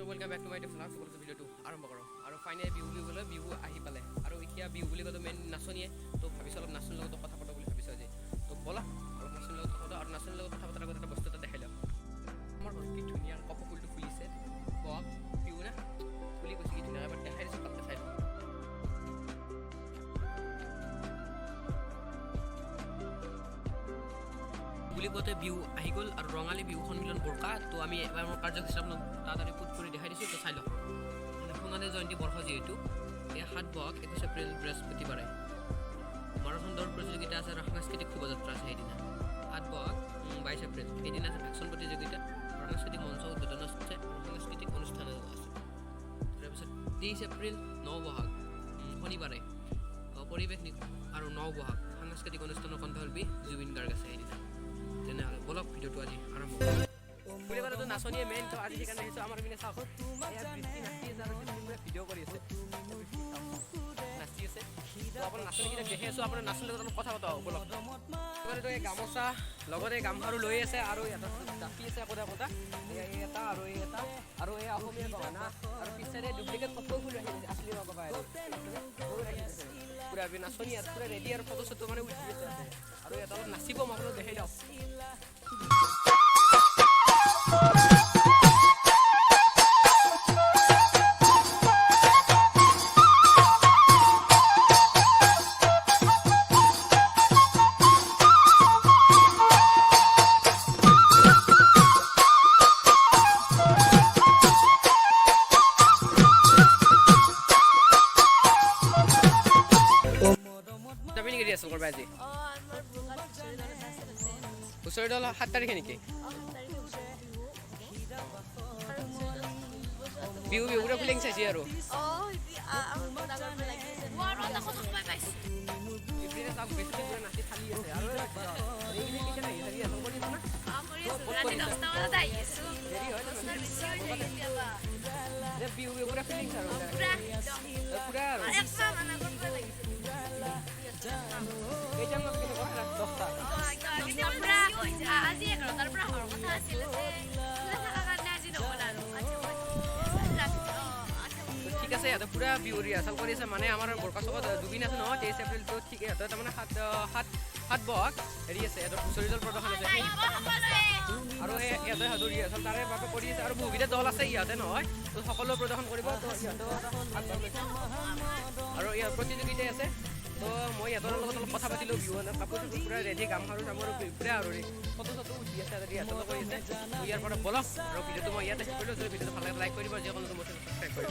welcome back to my फ्लास video आरम्भ करूँ और फाइनेली बिहू বুলি ক'লে বিহু আহি পালে আৰু এতিয়া বিহু বুলি ক'লে মেইন নাচনীয়ে তো ভাবিছোঁ অলপ নাচনীৰ লগত কথা পাতোঁ বুলি ভাবিছোঁ আজি তো ব'লা অলপ নাচনীৰ লগত কথা পাতোঁ আৰু নাচনীৰ লগত কথা পতাৰ আগত এটা বস্তু এটা দেখাই লওঁ আমাৰ ঘৰত কি ধুনীয়া কপৌ ফুলটো ফুলিছে বক বিহু না ফুলি গৈছে কি ধুনীয়া এবাৰ দেখাই দিছোঁ তাতে চাই বুলি কওঁতে বিহু আহি গ'ল আৰু ৰঙালী বিহু সন্মিলন বৰ্ষা তো আমি এবাৰ মোৰ কাৰ্যসূচী আপোনাক তাড়াতাড়ি পুট কৰি দেখাই দিছোঁ তো চাই লওক সোণালী জয়ন্তী বৰ্ষ যিহেতু এই ৭ বহাগ ২১ এপ্ৰিল বৃহস্পতিবাৰে মাৰাথন দৌৰ প্ৰতিযোগিতা আছে আৰু সাংস্কৃতিক শোভাযাত্ৰা আছে সেইদিনা ৮ বহাগ ২২ এপ্ৰিল সেইদিনা আছে ভেকচন প্ৰতিযোগিতা সাংস্কৃতিক মঞ্চ উদ্বোধন আছে সাংস্কৃতিক অনুষ্ঠান আছে তাৰপিছত ২৩ এপ্ৰিল ৯ বহাগ শনিবাৰে পৰিৱেশ আৰু ৯ বহাগ সাংস্কৃতিক অনুষ্ঠানৰ কণ্ঠশিল্পী জুবিন গাৰ্গ আছে সেইদিনা তেনেহ'লে বলক ভিডিঅ'টো আজি আৰম্ভ কৰোঁ বুলি ক'লেতো নাচনীয়ে মেইন তো আজি সেইকাৰণে আহিছোঁ আমাৰ পিনে চাওক ইয়াত বৃষ্টি নাচি আছে আৰু বৃষ্টিবোৰে ভিডিঅ' কৰি আছে নাচি আছে তো আপোনাৰ নাচনীকেইটাক দেখি আছোঁ আপোনাৰ নাচনীৰ লগত অলপ কথা পাতোঁ বলক লগতে এই গামোচা লগতে গামখাৰু লৈ আছে আৰু ইয়াত জাপি আছে একোটা একোটা এই এটা আৰু এই এটা আৰু এই অসমীয়া গহনা আৰু পিছেৰে ডুপ্লিকেট কপৌ ফুল ৰাখি দিছে আছলি নকবা পুৰা নাচনী আৰু পুৰা ৰেডি আৰু ফটো চটো মানে উঠি আছে আৰু ইয়াত অলপ নাচিব মই আপোনাক দেখাই দিওঁ আজি হুঁচৰি দল ৭ তাৰিখে নেকি বিহু বিহুৰে ফিলিং চাইছি আৰু বিহু বিহুৰে ফিলিং ঠিক আছে ইয়াতে পুৰা বিহু ৰিহাৰ্চেল কৰি আছে মানে আমাৰ বৰকা চকত জুবিন আছে নহয় ২৩ এপ্ৰিলটো ঠিক ইহঁতে তাৰমানে ৭ বহাগ হেৰি আছে ইহঁতৰ হুঁচৰি দল প্ৰদৰ্শন আছে আৰু সেই ইহঁতে সিহঁতৰ ৰিহাৰ্চেল তাৰে বাবে কৰি আছে আৰু বহুকেইটা দল আছে ইহঁতে নহয় তো সকলো প্ৰদৰ্শন কৰিব তো সিহঁতেও আৰু ইয়াৰ প্ৰতিযোগিতাই আছে তো মই ইহঁতৰ লগত অলপ কথা পাতিলোঁ বিহু কাপোৰ পুৰা ৰেডি গামখাৰু চামৰো পুৰা আৰু ফটো চটো উঠি আছে ৰিহাৰ্চেলো কৰি আছে ইয়াৰ পৰা বলক আৰু ভিডিঅ'টো মই ইয়াতে শেষ কৰিলোঁ যদি ভিডিঅ'টো ভাল লাগে লাইক কৰিব যিকোনো মোৰ ছাবস্ক্ৰাইব কৰিব